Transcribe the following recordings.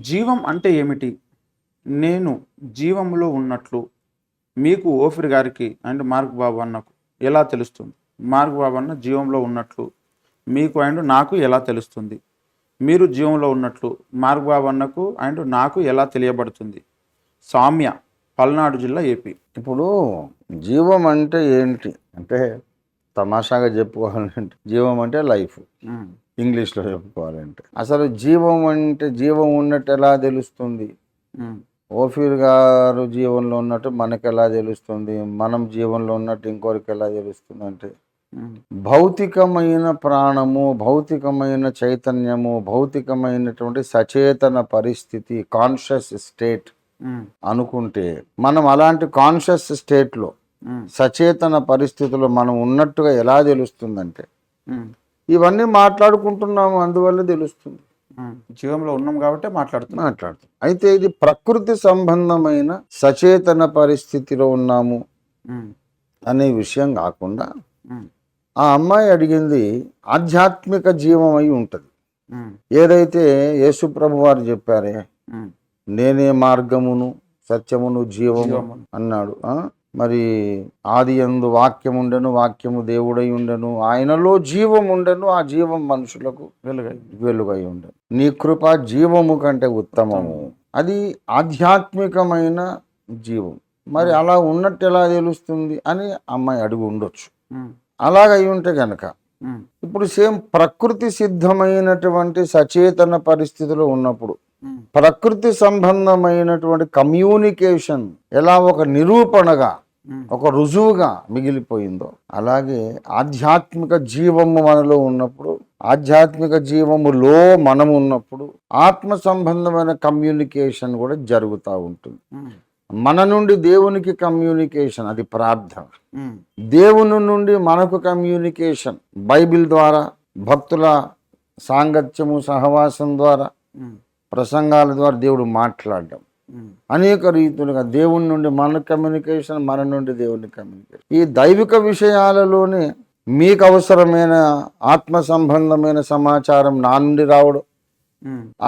జీవం అంటే ఏమిటి? నేను జీవంలో ఉన్నట్లు మీకు ఓఫిర్ గారికి అండ్ మార్క్ బాబు అన్నకు ఎలా తెలుస్తుంది? మార్క్ బాబు అన్న జీవంలో ఉన్నట్లు మీకు అండ్ నాకు ఎలా తెలుస్తుంది? మీరు జీవంలో ఉన్నట్లు మార్క్ బాబు అన్నకు అండ్ నాకు ఎలా తెలియబడుతుంది? సామ్య, పల్నాడు జిల్లా, ఏపీ. ఇప్పుడు జీవం అంటే ఏంటి అంటే తమాషాగా చెప్పుకోవాలంటే జీవం అంటే లైఫ్, ఇంగ్లీష్లో చెప్పుకోవాలంటే అసలు జీవం అంటే జీవం ఉన్నట్టు ఎలా తెలుస్తుంది? ఓఫీర్ గారు జీవంలో ఉన్నట్టు మనకు ఎలా తెలుస్తుంది? మనం జీవంలో ఉన్నట్టు ఇంకొకరికి ఎలా తెలుస్తుంది? అంటే భౌతికమైన ప్రాణము, భౌతికమైన చైతన్యము, భౌతికమైనటువంటి సచేతన పరిస్థితి, కాన్షియస్ స్టేట్ అనుకుంటే మనం అలాంటి కాన్షియస్ స్టేట్లో సచేతన పరిస్థితుల్లో మనం ఉన్నట్టుగా ఎలా తెలుస్తుందంటే ఇవన్నీ మాట్లాడుకుంటున్నాము, అందువల్ల తెలుస్తుంది. జీవంలో ఉన్నాం కాబట్టి మాట్లాడుతాం. అయితే ఇది ప్రకృతి సంబంధమైన సచేతన పరిస్థితిలో ఉన్నాము అనే విషయం కాకుండా ఆ అమ్మాయి అడిగింది ఆధ్యాత్మిక జీవం అయి ఉంటుంది. ఏదైతే యేసు ప్రభు వారు చెప్పారే, నేనే మార్గమును సత్యమును జీవము అన్నాడు. మరి ఆది యందు వాక్యం ఉండెను, వాక్యము దేవుడై ఉండెను, ఆయనలో జీవం ఉండెను, ఆ జీవం మనుషులకు వెలుగై ఉండెను. నీ కృప జీవము కంటే ఉత్తమము. అది ఆధ్యాత్మికమైన జీవం. మరి అలా ఉన్నట్టు ఎలా తెలుస్తుంది అని అమ్మాయి అడిగి ఉండొచ్చు. అలాగై ఉంటే గనక ఇప్పుడు సేమ్ ప్రకృతి సిద్ధమైనటువంటి సచేతన పరిస్థితిలో ఉన్నప్పుడు ప్రకృతి సంబంధమైనటువంటి కమ్యూనికేషన్ ఎలా ఒక నిరూపణగా, ఒక రుజువుగా మిగిలిపోయిందో, అలాగే ఆధ్యాత్మిక జీవము మనలో ఉన్నప్పుడు, ఆధ్యాత్మిక జీవములో మనం ఉన్నప్పుడు ఆత్మ సంబంధమైన కమ్యూనికేషన్ కూడా జరుగుతూ ఉంటుంది. మన నుండి దేవునికి కమ్యూనికేషన్, అది ప్రార్థన. దేవుని నుండి మనకు కమ్యూనికేషన్ బైబిల్ ద్వారా, భక్తుల సాంగత్యము సహవాసం ద్వారా, ప్రసంగాల ద్వారా దేవుడు మాట్లాడడం. అనేక రీతులుగా దేవుని నుండి మన కమ్యూనికేషన్, మన నుండి దేవుని కమ్యూనికేషన్. ఈ దైవిక విషయాలలోనే మీకు అవసరమైన ఆత్మ సంబంధమైన సమాచారం నా నుండి రావడం,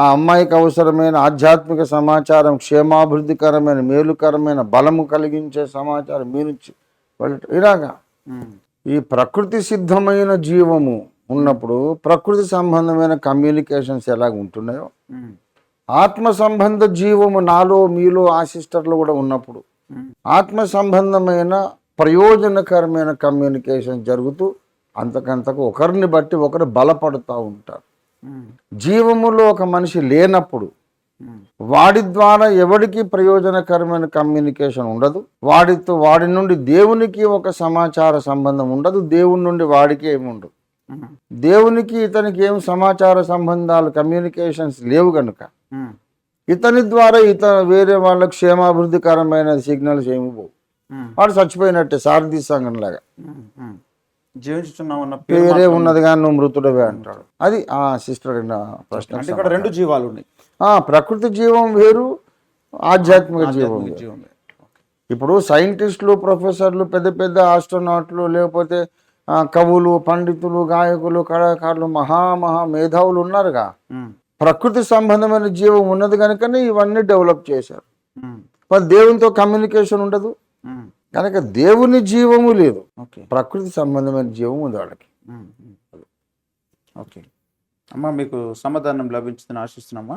ఆ అమ్మాయికి అవసరమైన ఆధ్యాత్మిక సమాచారం, క్షేమాభివృద్ధికరమైన మేలుకరమైన బలము కలిగించే సమాచారం మీ నుంచి వెళ్ళటం. ఇలాగా ఈ ప్రకృతి సిద్ధమైన జీవము ఉన్నప్పుడు ప్రకృతి సంబంధమైన కమ్యూనికేషన్స్ ఎలాగ ఉంటున్నాయో, ఆత్మ సంబంధ జీవము నాలో మీలో ఆ సిస్టర్లో కూడా ఉన్నప్పుడు ఆత్మ సంబంధమైన ప్రయోజనకరమైన కమ్యూనికేషన్ జరుగుతూ అంతకంతకు ఒకరిని బట్టి ఒకరు బలపడుతూ ఉంటారు. జీవములో ఒక మనిషి లేనప్పుడు వాడి ద్వారా ఎవరికి ప్రయోజనకరమైన కమ్యూనికేషన్ ఉండదు. వాడి నుండి దేవునికి ఒక సమాచార సంబంధం ఉండదు, దేవుని నుండి వాడికి ఏమి ఉండదు. దేవునికి ఇతనికి ఏం సమాచార సంబంధాలు, కమ్యూనికేషన్స్ లేవు కనుక ఇతని ద్వారా వేరే వాళ్ళకు క్షేమాభివృద్ధికరమైన సిగ్నల్స్ ఏమి పోవు. వాడు చచ్చిపోయినట్టే, సారథి సంఘం లాగా జీవించుతున్నామన్న పేరే ఉన్నది కానీ నువ్వు మృతుడవే అంటాడు. అది ఆ సిస్టర్ ప్రశ్న. ఇక్కడ రెండు జీవాలు ఉన్నాయి, ప్రకృతి జీవం వేరు, ఆధ్యాత్మిక జీవం వేరు. ఇప్పుడు సైంటిస్టులు, ప్రొఫెసర్లు, పెద్ద పెద్ద ఆస్ట్రోనాట్లు, లేకపోతే కవులు, పండితులు, గాయకులు, కళాకారులు, మహా మేధావులు ఉన్నారుగా. ప్రకృతి సంబంధమైన జీవం ఉన్నది కనుకనే ఇవన్నీ డెవలప్ చేశారు. మరి దేవునితో కమ్యూనికేషన్ ఉండదు కనుక దేవుని జీవము లేదు, ప్రకృతి సంబంధమైన జీవం ఉంది వాళ్ళకి. ఓకే అమ్మా, మీకు సమాధానం లభించిందని ఆశిస్తున్నామా?